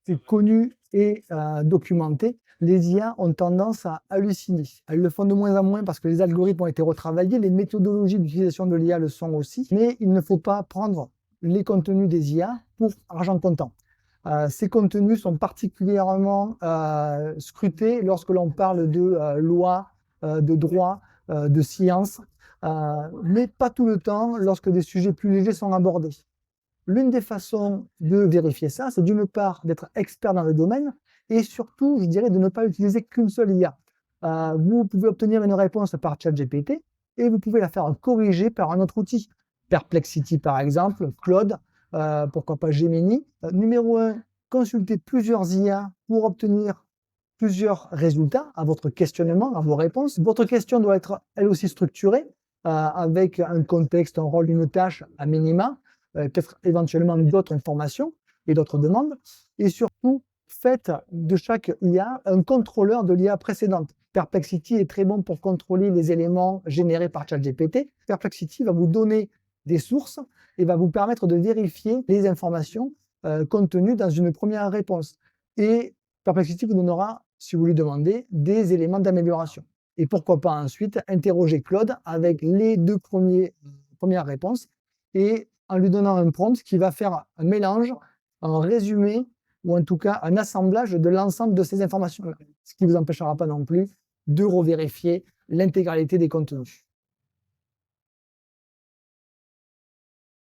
c'est connu et documenté, les IA ont tendance à halluciner. Elles le font de moins en moins parce que les algorithmes ont été retravaillés, les méthodologies d'utilisation de l'IA le sont aussi, mais il ne faut pas prendre les contenus des IA pour argent comptant. Ces contenus sont particulièrement scrutés lorsque l'on parle de loi, de droit, de science, mais pas tout le temps lorsque des sujets plus légers sont abordés. L'une des façons de vérifier ça, c'est d'une part d'être expert dans le domaine et surtout, je dirais, de ne pas utiliser qu'une seule IA. Vous pouvez obtenir une réponse par ChatGPT et vous pouvez la faire corriger par un autre outil. Perplexity par exemple, Claude, pourquoi pas Gemini. Numéro 1, consultez plusieurs IA pour obtenir plusieurs résultats à votre questionnement, à vos réponses. Votre question doit être elle aussi structurée, avec un contexte, un rôle, une tâche à minima, peut-être éventuellement d'autres informations et d'autres demandes. Et surtout, faites de chaque IA un contrôleur de l'IA précédente. Perplexity est très bon pour contrôler les éléments générés par ChatGPT. Perplexity va vous donner des sources et va vous permettre de vérifier les informations contenues dans une première réponse. Et Perplexity vous donnera, si vous lui demandez, des éléments d'amélioration. Et pourquoi pas ensuite interroger Claude avec les deux premières réponses et en lui donnant un prompt qui va faire un mélange, un résumé ou en tout cas un assemblage de l'ensemble de ces informations. Ce qui ne vous empêchera pas non plus de revérifier l'intégralité des contenus.